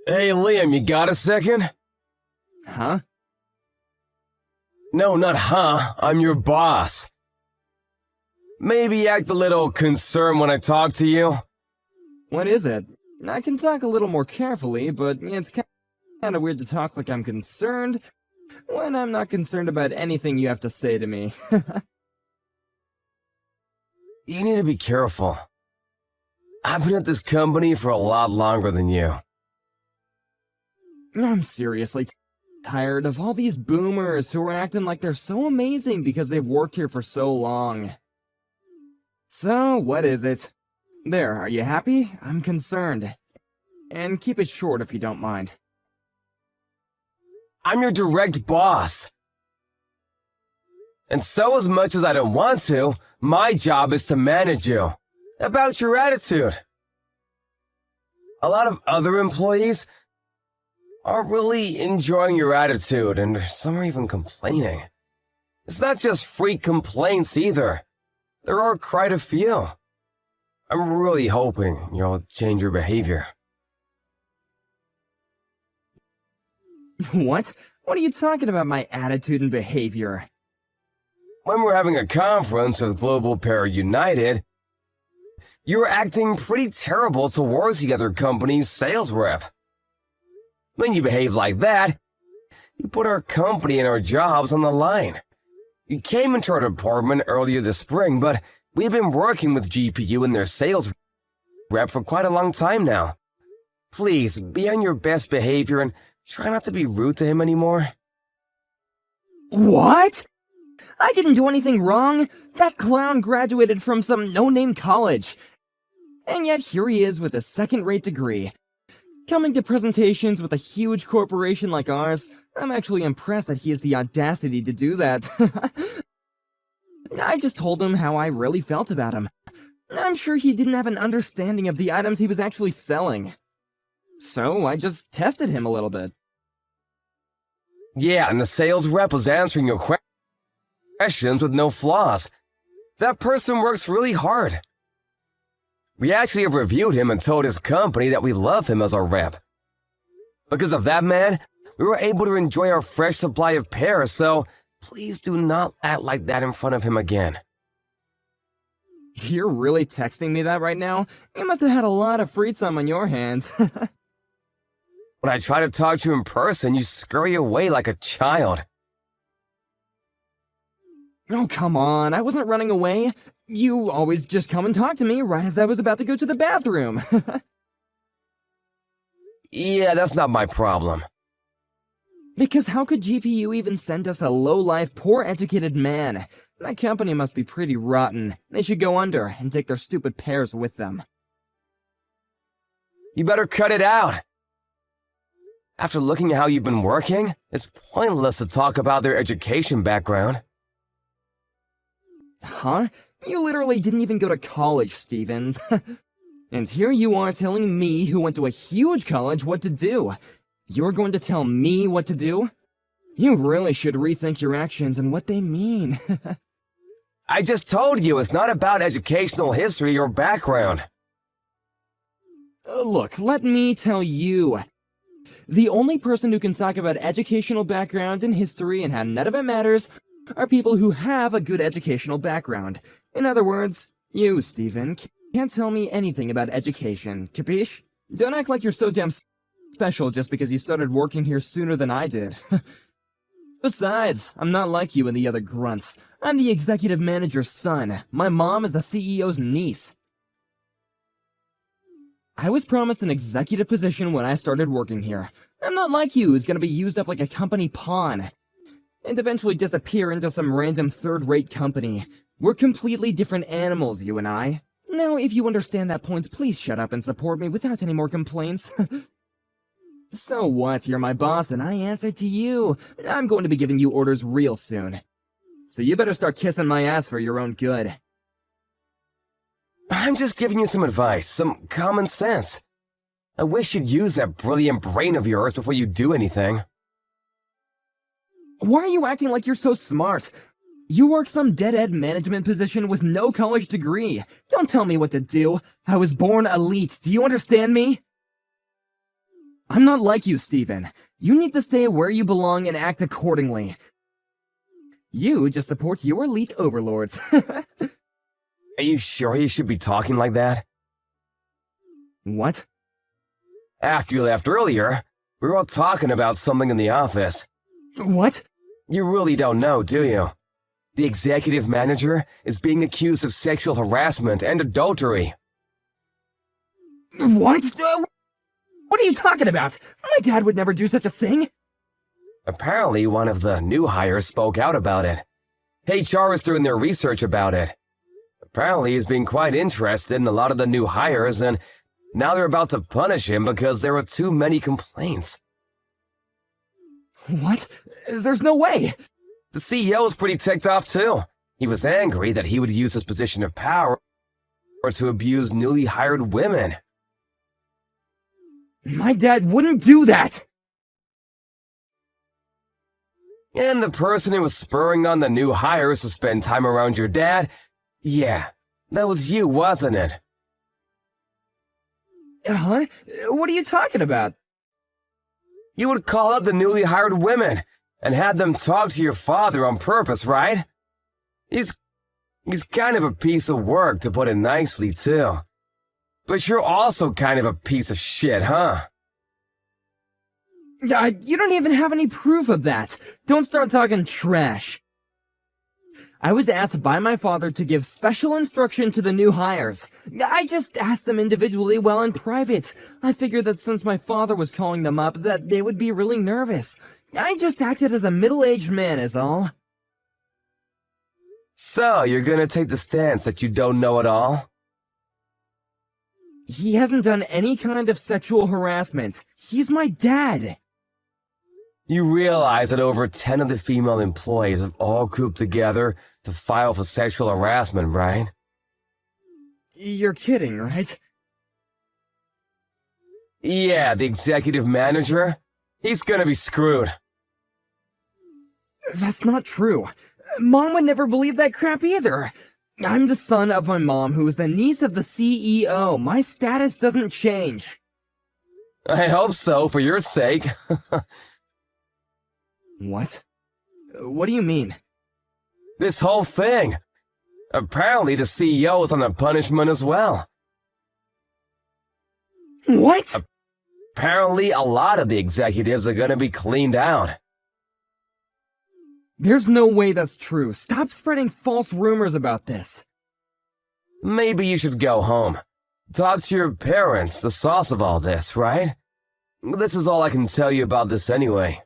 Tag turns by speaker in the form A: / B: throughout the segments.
A: Hey, Liam, you got a second?
B: Huh?
A: No, not huh. I'm your boss. Maybe act a little concerned when I talk to you.
B: What is it? I can talk a little more carefully, but it's kind of weird to talk like I'm concerned when I'm not concerned about anything you have to say to me.
A: You need to be careful. I've been at this company for a lot longer than you.
B: I'm seriously tired of all these boomers who are acting like they're so amazing because they've worked here for so long. So, what is it? There, are you happy? I'm concerned. And keep it short if you don't mind.
A: I'm your direct boss. And so as much as I don't want to, my job is to manage you. About your attitude. A lot of other employees aren't really enjoying your attitude, and some are even complaining. It's not just freak complaints either. There are quite a few. I'm really hoping you'll change your behavior.
B: What? What are you talking about, my attitude and behavior?
A: When we're having a conference with Global Para United, you're acting pretty terrible towards the other company's sales rep. When you behave like that, you put our company and our jobs on the line. You came into our department earlier this spring, but we've been working with GPU and their sales rep for quite a long time now. Please, be on your best behavior and try not to be rude to him anymore.
B: What? I didn't do anything wrong. That clown graduated from some no-name college. And yet here he is with a second-rate degree. Coming to presentations with a huge corporation like ours, I'm actually impressed that he has the audacity to do that. I just told him how I really felt about him. I'm sure he didn't have an understanding of the items he was actually selling. So I just tested him a little bit.
A: Yeah, and the sales rep was answering your questions with no flaws. That person works really hard. We actually have reviewed him and told his company that we love him as our rep. Because of that man, we were able to enjoy our fresh supply of pears, so please do not act like that in front of him again.
B: You're really texting me that right now? You must have had a lot of free time on your hands.
A: When I try to talk to you in person, you scurry away like a child.
B: Oh, come on, I wasn't running away. You always just come and talk to me right as I was about to go to the bathroom.
A: Yeah, that's not my problem.
B: Because how could GPU even send us a low-life, poor-educated man? That company must be pretty rotten. They should go under and take their stupid pears with them.
A: You better cut it out. After looking at how you've been working, it's pointless to talk about their education background.
B: Huh? You literally didn't even go to college, Steven. And here you are telling me, who went to a huge college, what to do. You're going to tell me what to do? You really should rethink your actions and what they mean.
A: I just told you it's not about educational history or background.
B: Look, let me tell you. The only person who can talk about educational background and history and how none of it matters are people who have a good educational background. In other words, you, Steven, can't tell me anything about education, capiche? Don't act like you're so damn special just because you started working here sooner than I did. Besides, I'm not like you and the other grunts. I'm the executive manager's son. My mom is the CEO's niece. I was promised an executive position when I started working here. I'm not like you who's gonna be used up like a company pawn and eventually disappear into some random third-rate company. We're completely different animals, you and I. Now, if you understand that point, please shut up and support me without any more complaints. So what? You're my boss and I answer to you. I'm going to be giving you orders real soon. So you better start kissing my ass for your own good.
A: I'm just giving you some advice, some common sense. I wish you'd use that brilliant brain of yours before you do anything.
B: Why are you acting like you're so smart? You work some dead-end management position with no college degree. Don't tell me what to do. I was born elite. Do you understand me? I'm not like you, Steven. You need to stay where you belong and act accordingly. You just support your elite overlords.
A: Are you sure he should be talking like that?
B: What?
A: After you left earlier, we were all talking about something in the office.
B: What?
A: You really don't know, do you? The executive manager is being accused of sexual harassment and adultery.
B: What? What are you talking about? My dad would never do such a thing.
A: Apparently, one of the new hires spoke out about it. HR is doing their research about it. Apparently, he's being quite interested in a lot of the new hires, and now they're about to punish him because there were too many complaints.
B: What? There's no way.
A: The CEO is pretty ticked off, too. He was angry that he would use his position of power to abuse newly hired women.
B: My dad wouldn't do that.
A: And the person who was spurring on the new hires to spend time around your dad, yeah, that was you, wasn't it?
B: Huh? What are you talking about?
A: You would call up the newly hired women and had them talk to your father on purpose, right? He's kind of a piece of work, to put it nicely, too. But you're also kind of a piece of shit, huh?
B: You don't even have any proof of that. Don't start talking trash. I was asked by my father to give special instruction to the new hires. I just asked them individually while in private. I figured that since my father was calling them up, that they would be really nervous. I just acted as a middle-aged man is all.
A: So, you're gonna take the stance that you don't know it all?
B: He hasn't done any kind of sexual harassment. He's my dad.
A: You realize that over 10 of the female employees have all grouped together to file for sexual harassment, right?
B: You're kidding, right?
A: Yeah, the executive manager, he's gonna be screwed.
B: That's not true. Mom would never believe that crap either. I'm the son of my mom, who is the niece of the CEO. My status doesn't change.
A: I hope so, for your sake.
B: What? What do you mean?
A: This whole thing. Apparently the CEO is on a punishment as well.
B: What?
A: Apparently a lot of the executives are gonna be cleaned out.
B: There's no way that's true. Stop spreading false rumors about this.
A: Maybe you should go home. Talk to your parents, the source of all this, right? This is all I can tell you about this anyway.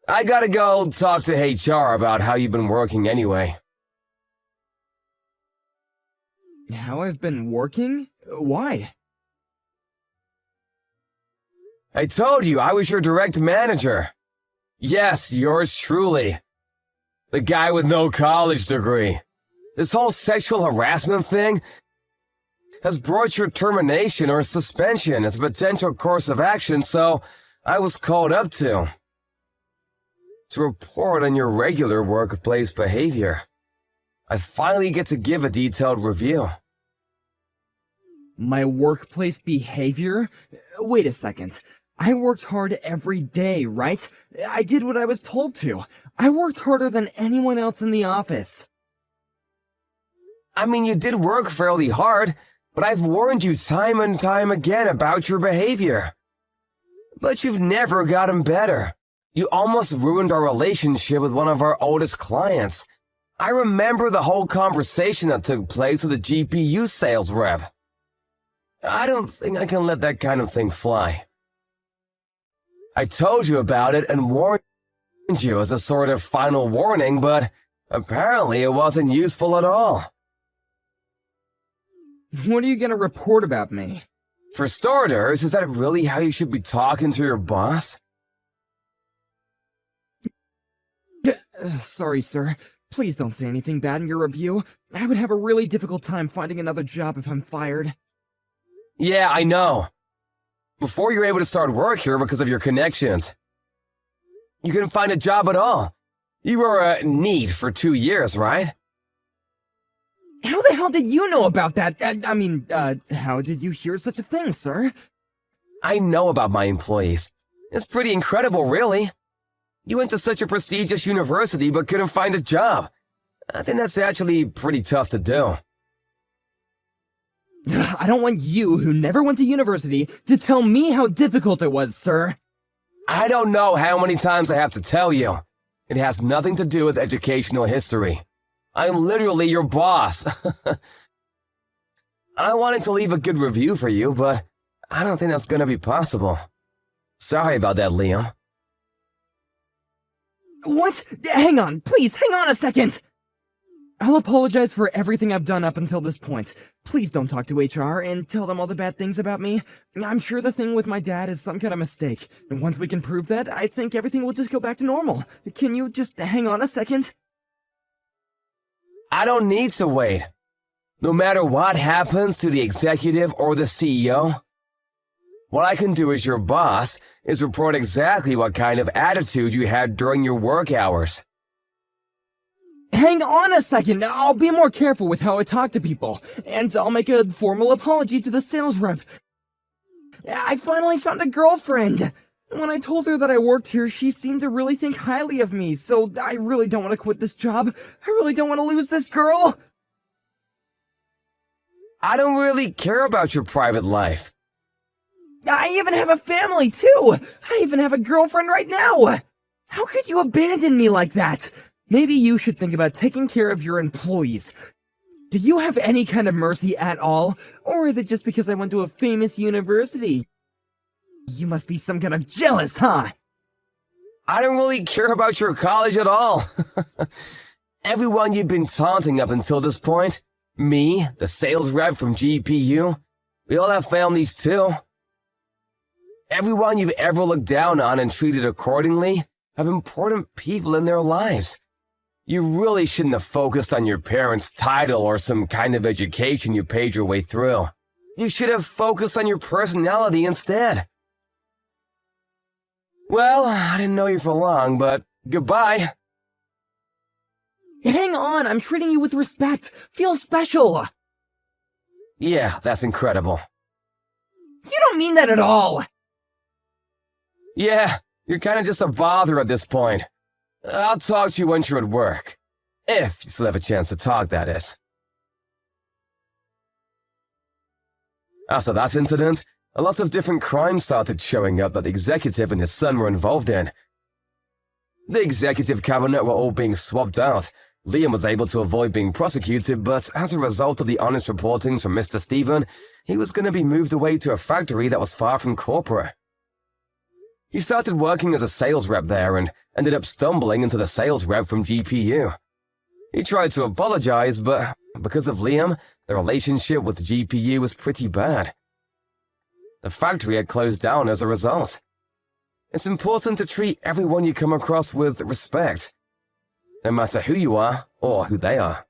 A: I gotta go talk to HR about how you've been working anyway.
B: How I've been working? Why?
A: I told you I was your direct manager. Yes, yours truly. The guy with no college degree. This whole sexual harassment thing has brought your termination or suspension as a potential course of action, so I was called up to report on your regular workplace behavior. I finally get to give a detailed review.
B: My workplace behavior? Wait a second. I worked hard every day, right? I did what I was told to. I worked harder than anyone else in the office.
A: I mean, you did work fairly hard, but I've warned you time and time again about your behavior. But you've never gotten better. You almost ruined our relationship with one of our oldest clients. I remember the whole conversation that took place with the GPU sales rep. I don't think I can let that kind of thing fly. I told you about it and warned you as a sort of final warning, but apparently it wasn't useful at all.
B: What are you gonna report about me?
A: For starters, is that really how you should be talking to your boss?
B: Sorry, sir. Please don't say anything bad in your review. I would have a really difficult time finding another job if I'm fired.
A: Yeah, I know. Before you're able to start work here because of your connections. You couldn't find a job at all. You were a NEET for 2 years, right?
B: How the hell did you know about that? How did you hear such a thing, sir?
A: I know about my employees. It's pretty incredible, really. You went to such a prestigious university but couldn't find a job. I think that's actually pretty tough to do.
B: I don't want you, who never went to university, to tell me how difficult it was, sir.
A: I don't know how many times I have to tell you. It has nothing to do with educational history. I am literally your boss. I wanted to leave a good review for you, but I don't think that's gonna be possible. Sorry about that, Liam.
B: What? Hang on, please, hang on a second! I'll apologize for everything I've done up until this point. Please don't talk to HR and tell them all the bad things about me. I'm sure the thing with my dad is some kind of mistake. And once we can prove that, I think everything will just go back to normal. Can you just hang on a second?
A: I don't need to wait. No matter what happens to the executive or the CEO, what I can do as your boss is report exactly what kind of attitude you had during your work hours.
B: Hang on a second, I'll be more careful with how I talk to people, and I'll make a formal apology to the sales rep. I finally found a girlfriend. When I told her that I worked here, she seemed to really think highly of me, so I really don't want to quit this job. I really don't want to lose this girl.
A: I don't really care about your private life.
B: I even have a family, too. I even have a girlfriend right now. How could you abandon me like that? Maybe you should think about taking care of your employees. Do you have any kind of mercy at all? Or is it just because I went to a famous university? You must be some kind of jealous, huh?
A: I don't really care about your college at all. Everyone you've been taunting up until this point, me, the sales rep from GPU, we all have families too. Everyone you've ever looked down on and treated accordingly have important people in their lives. You really shouldn't have focused on your parents' title or some kind of education you paid your way through. You should have focused on your personality instead. Well, I didn't know you for long, but goodbye.
B: Hang on, I'm treating you with respect. Feel special.
A: Yeah, that's incredible.
B: You don't mean that at all.
A: Yeah, you're kind of just a bother at this point. I'll talk to you once you're at work. If you still have a chance to talk, that is. After that incident, a lot of different crimes started showing up that the executive and his son were involved in. The executive cabinet were all being swapped out. Liam was able to avoid being prosecuted, but as a result of the honest reporting from Mr. Stephen, he was going to be moved away to a factory that was far from corporate. He started working as a sales rep there and ended up stumbling into the sales rep from GPU. He tried to apologize, but because of Liam, the relationship with GPU was pretty bad. The factory had closed down as a result. It's important to treat everyone you come across with respect, no matter who you are or who they are.